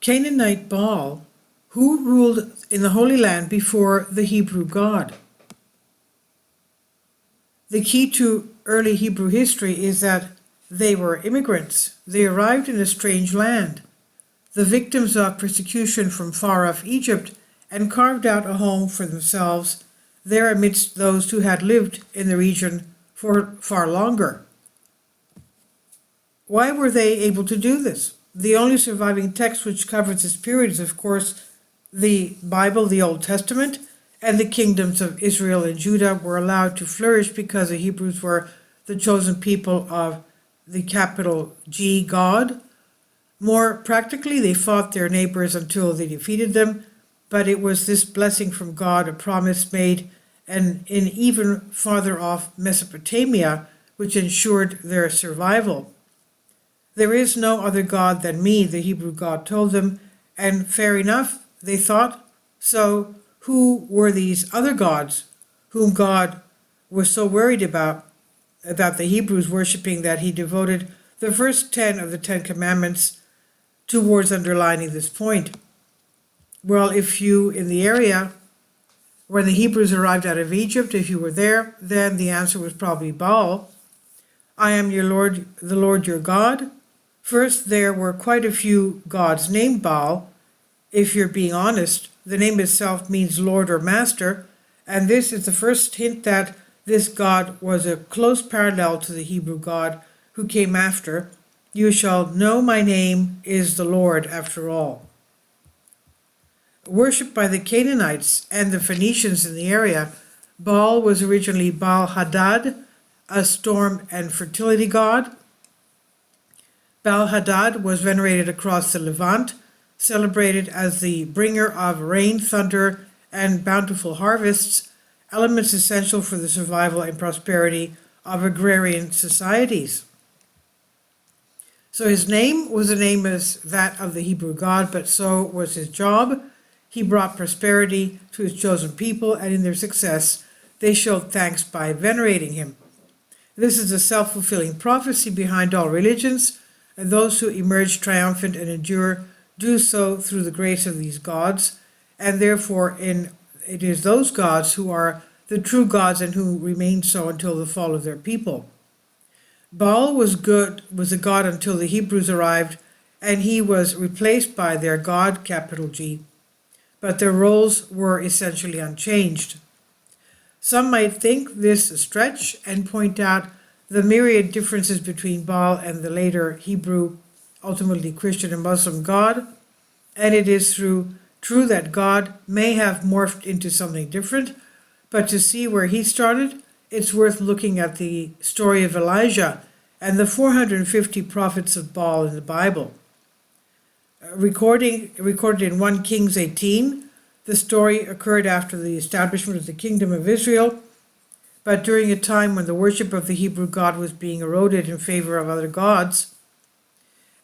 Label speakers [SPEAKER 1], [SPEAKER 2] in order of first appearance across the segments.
[SPEAKER 1] Canaanite Baal, who ruled in the Holy Land before the Hebrew God. The key to early Hebrew history is that they were immigrants. They arrived in a strange land, the victims of persecution from far off Egypt, and carved out a home for themselves there amidst those who had lived in the region for far longer. Why were they able to do this? The only surviving text which covers this period is, of course, the Bible, the Old Testament, and the kingdoms of Israel and Judah were allowed to flourish because the Hebrews were the chosen people of the capital G God. More practically, they fought their neighbors until they defeated them, but it was this blessing from God, a promise made, and in even farther off Mesopotamia, which ensured their survival. There is no other God than me, the Hebrew God told them, and fair enough, they thought. So who were these other gods whom God was so worried about the Hebrews worshiping that he devoted the first 10 of the 10 commandments towards underlining this point? Well, if you in the area when the Hebrews arrived out of Egypt, if you were there, then the answer was probably Baal. I am your Lord, the Lord your God. First, there were quite a few gods named Baal. If you're being honest, the name itself means Lord or Master, and this is the first hint that this God was a close parallel to the Hebrew God who came after. You shall know my name is the Lord after all. Worshipped by the Canaanites and the Phoenicians in the area, Baal was originally Baal-Hadad, a storm and fertility god. Baal-Hadad was venerated across the Levant, celebrated as the bringer of rain, thunder, and bountiful harvests, elements essential for the survival and prosperity of agrarian societies. So his name was the name as that of the Hebrew God, but so was his job. He brought prosperity to his chosen people, and in their success, they showed thanks by venerating him. This is a self-fulfilling prophecy behind all religions, and those who emerge triumphant and endure do so through the grace of these gods, and therefore it is those gods who are the true gods and who remain so until the fall of their people. Baal was a god until the Hebrews arrived, and he was replaced by their god, capital G, but their roles were essentially unchanged. Some might think this a stretch and point out the myriad differences between Baal and the later Hebrew, ultimately Christian and Muslim God, and it is true that God may have morphed into something different, but to see where he started, it's worth looking at the story of Elijah and the 450 prophets of Baal in the Bible. Recorded in 1 Kings 18, the story occurred after the establishment of the Kingdom of Israel, but during a time when the worship of the Hebrew God was being eroded in favor of other gods,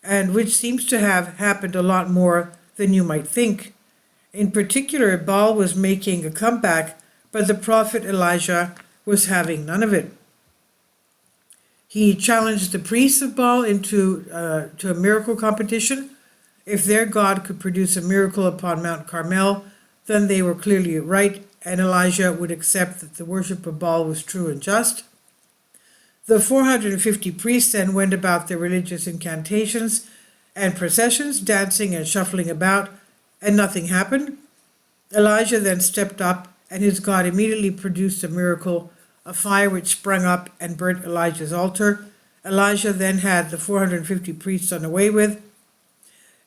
[SPEAKER 1] and which seems to have happened a lot more than you might think. In particular, Baal was making a comeback, but the prophet Elijah was having none of it. He challenged the priests of Baal into a miracle competition. If their God could produce a miracle upon Mount Carmel, then they were clearly right, and Elijah would accept that the worship of Baal was true and just. The 450 priests then went about their religious incantations and processions, dancing and shuffling about, and nothing happened. Elijah then stepped up, and his God immediately produced a miracle, a fire which sprung up and burnt Elijah's altar. Elijah then had the 450 priests done away with,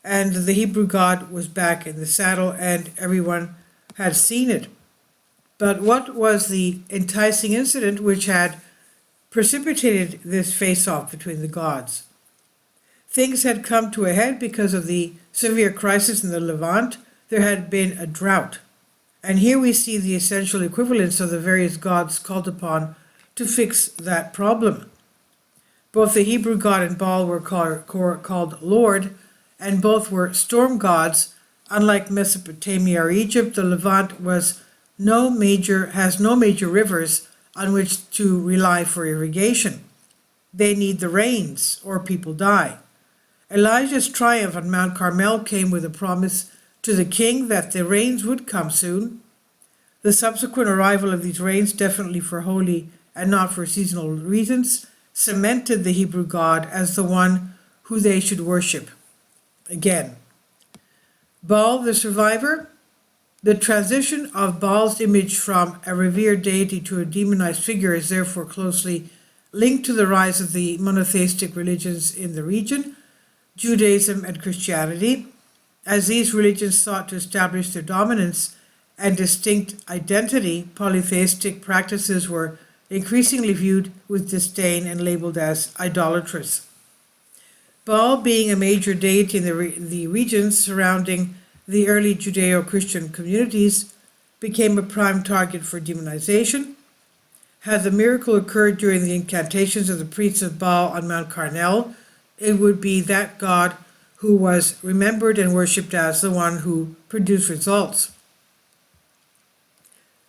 [SPEAKER 1] and the Hebrew God was back in the saddle, and everyone had seen it. But what was the enticing incident which had precipitated this face-off between the gods? Things had come to a head because of the severe crisis in the Levant. There had been a drought. And here we see the essential equivalence of the various gods called upon to fix that problem. Both the Hebrew God and Baal were called Lord, and both were storm gods. Unlike Mesopotamia or Egypt, the Levant has no major rivers on which to rely for irrigation. They need the rains or people die. Elijah's triumph on Mount Carmel came with a promise to the king that the rains would come soon. The subsequent arrival of these rains, definitely for holy and not for seasonal reasons, cemented the Hebrew God as the one who they should worship. Again, Baal the survivor. The transition of Baal's image from a revered deity to a demonized figure is therefore closely linked to the rise of the monotheistic religions in the region, Judaism and Christianity, as these religions sought to establish their dominance and distinct identity. Polytheistic practices were increasingly viewed with disdain and labeled as idolatrous. Baal, being a major deity in the regions surrounding the early Judeo-Christian communities, became a prime target for demonization. Had the miracle occurred during the incantations of the priests of Baal on Mount Carmel, it would be that god who was remembered and worshipped as the one who produced results.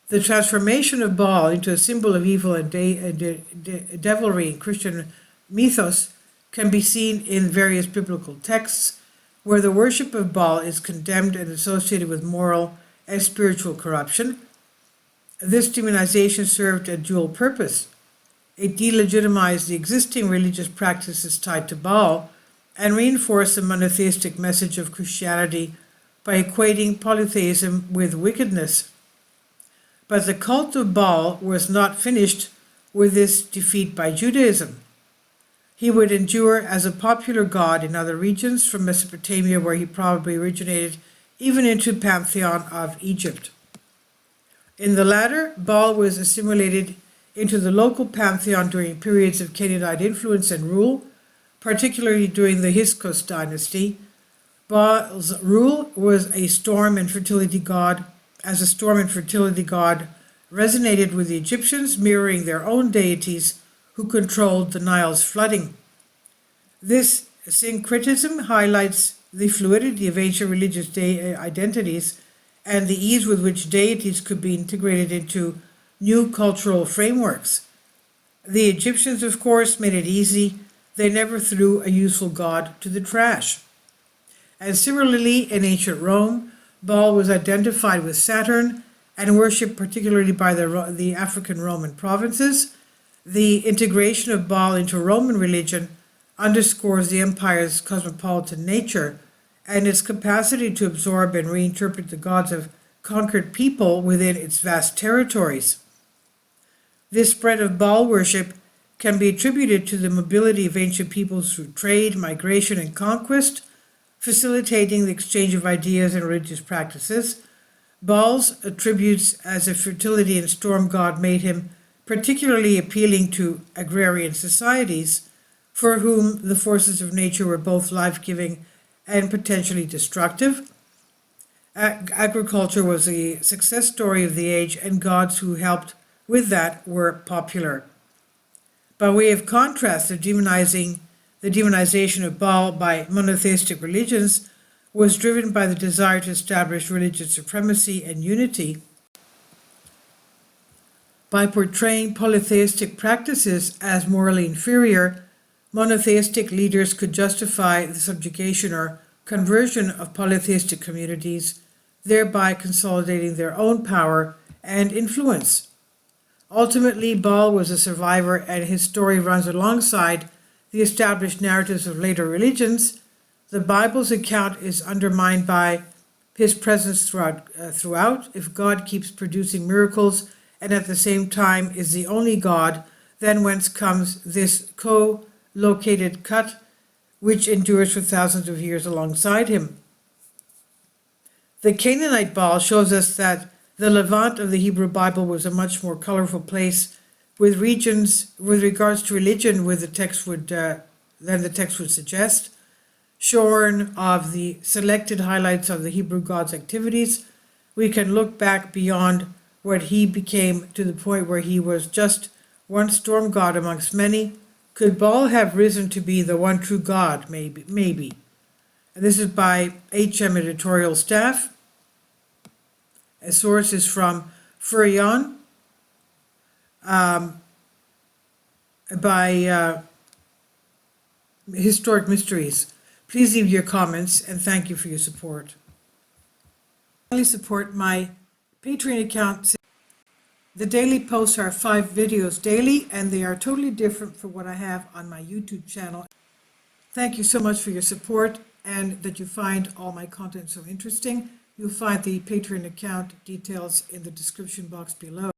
[SPEAKER 1] The transformation of Baal into a symbol of evil and devilry in Christian mythos can be seen in various biblical texts, where the worship of Baal is condemned and associated with moral and spiritual corruption. This demonization served a dual purpose. It delegitimized the existing religious practices tied to Baal and reinforced the monotheistic message of Christianity by equating polytheism with wickedness. But the cult of Baal was not finished with this defeat by Judaism. He would endure as a popular god in other regions, from Mesopotamia, where he probably originated, even into the pantheon of Egypt. In the latter, Baal was assimilated into the local pantheon during periods of Canaanite influence and rule, particularly during the Hyksos dynasty. Baal's rule was a storm and fertility god, as a storm and fertility god resonated with the Egyptians, mirroring their own deities who controlled the Nile's flooding. This syncretism highlights the fluidity of ancient religious identities and the ease with which deities could be integrated into new cultural frameworks. The Egyptians, of course, made it easy. They never threw a useful god to the trash. And similarly, in ancient Rome, Baal was identified with Saturn and worshipped particularly by the African Roman provinces. The integration of Baal into Roman religion underscores the empire's cosmopolitan nature and its capacity to absorb and reinterpret the gods of conquered people within its vast territories. This spread of Baal worship can be attributed to the mobility of ancient peoples through trade, migration, and conquest, facilitating the exchange of ideas and religious practices. Baal's attributes as a fertility and storm god made him particularly appealing to agrarian societies, for whom the forces of nature were both life-giving and potentially destructive. Agriculture was a success story of the age, and gods who helped with that were popular. By way of contrast, the demonization of Baal by monotheistic religions was driven by the desire to establish religious supremacy and unity. By portraying polytheistic practices as morally inferior, monotheistic leaders could justify the subjugation or conversion of polytheistic communities, thereby consolidating their own power and influence. Ultimately, Baal was a survivor, and his story runs alongside the established narratives of later religions. The Bible's account is undermined by his presence throughout. If God keeps producing miracles and at the same time is the only God, then whence comes this co-located cut which endures for thousands of years alongside him? The Canaanite Baal shows us that the Levant of the Hebrew Bible was a much more colorful place with regards to religion than the text would suggest. Shorn of the selected highlights of the Hebrew God's activities, we can look back beyond what he became to the point where he was just one storm god amongst many. Could Baal have risen to be the one true God? Maybe. And this is by HM editorial staff. A source is from Furion by Historic Mysteries. Please leave your comments, and thank you for your support. Finally, support my Patreon account. The daily posts are 5 videos daily, and they are totally different from what I have on my YouTube channel. Thank you so much for your support and that you find all my content so interesting. You'll find the Patreon account details in the description box below.